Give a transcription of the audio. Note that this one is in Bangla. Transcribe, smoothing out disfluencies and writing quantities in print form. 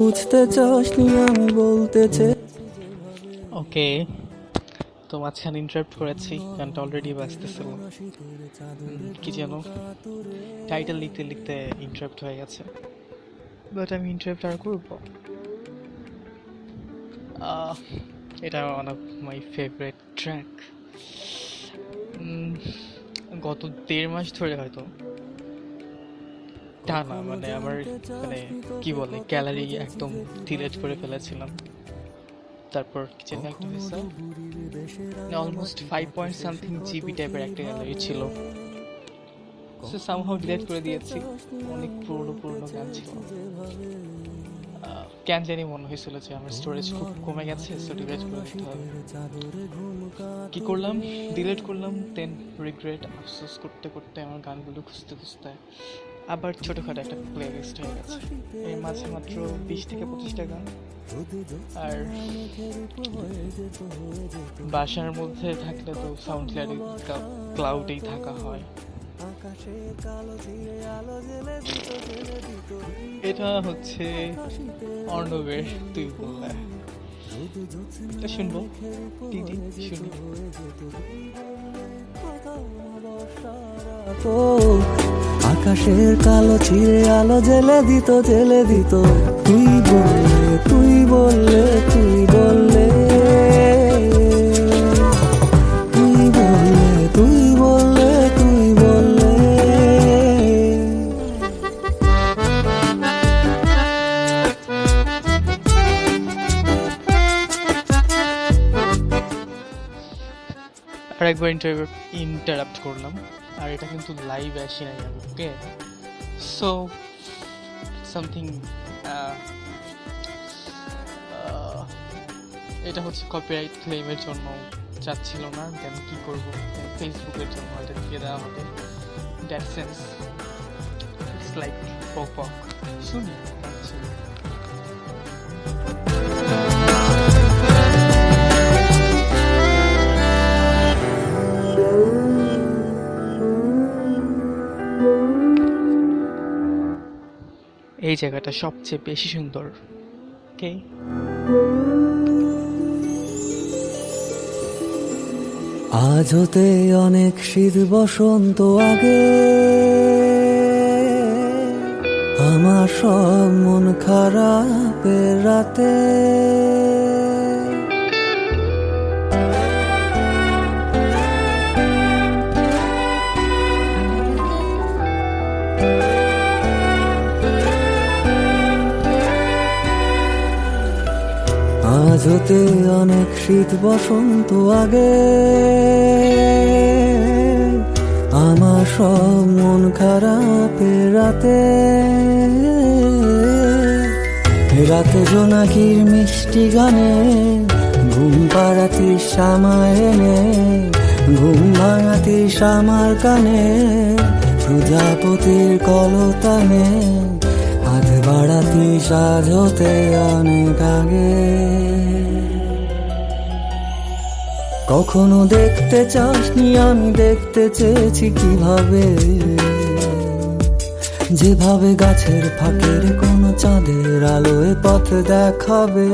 বুঝতে চাসনি আমি বলতে চাই। ওকে, তো মাঝখানে ইন্টারাপ্ট করেছি, গানটা অলরেডি বাজতেছিল। কি যেন টাইটেল লিখতে লিখতে ইন্টারাপ্ট হয়ে গেছে, বাট আমি ইন্টারাপ্ট আর করবো। এটা one of my favourite track. গত 1.5 মাস ধরে হয়তো টানা মানে আমার মানে কি বলে গ্যালারি একদম ডিলিট করে ফেলেছিলাম। তারপর কিচেন একটা হয়েছে, অলমোস্ট 5 পয়েন্ট সামথিং জিবি টাইপের একটা গ্যালারি ছিল, সো সামহাউ ডিলিট করে দিয়েছি। অনেক পুরনো পুরনো গান ছিল, কেন জানি মনে হয়েছিল যে আমার স্টোরেজ খুব কমে গেছে, সো ডিলিট করে দিতে হবে। কি করলাম, ডিলিট করলাম, দেন রিগ্রেট আফসোস করতে করতে আমার গানগুলো খুঁজতে খুঁজতে আবার ছোটোখাটো একটা প্লে লিস্ট হয়ে গেছে। এর মাঝে মাত্র 20 থেকে 25টা গান, আর বাসার মধ্যে থাকলে তো সাউন্ড ক্লাউডেই থাকা হয়। এটা হচ্ছে অর্ণবের তুই বললে, এটা শুনবো, শুনি। আকাশের কালো ছিঁড়ে আলো জেলে দিত জেলে দিত। তুই বললে তুই বললে তুই বললে তুই বললে তুই বললে তুই বললে। আর একবার ইন্টারাপ্ট করলাম, আর এটা কিন্তু লাইভ আসি নাই আমি। ওকে, সো সামথিং এটা হচ্ছে কপিরাইট ক্লেমের জন্য চাচ্ছিল না, দেন কি করবো, ফেসবুকের জন্য এটা দিয়ে দেওয়া হবে। দ্যাট সেন্স ইটস লাইক পক পক। শুনি এই জায়গাটা সবচেয়ে বেশি সুন্দর। ওকে, আজ হতে অনেক শীত বসন্ত আগে আমার সব মন খারাপের রাতে আজ হতে অনেক শীত বসন্ত আগে আমার সব মন খারাপের রাতে রাতে জোনাকির মিষ্টি গানে ঘুম পাড়াতিস আমায় এনে ঘুম ভাঙাতিস আমার কানে প্রজাপতির কলতানে হাত বাড়াতিস আজ হতে অনেক আগে। কখনো দেখতে চাসনি আমি দেখতে চেয়েছি কিভাবে, যেভাবে গাছের ফাঁকের কোনো চাঁদের আলোয় পথ দেখাবে।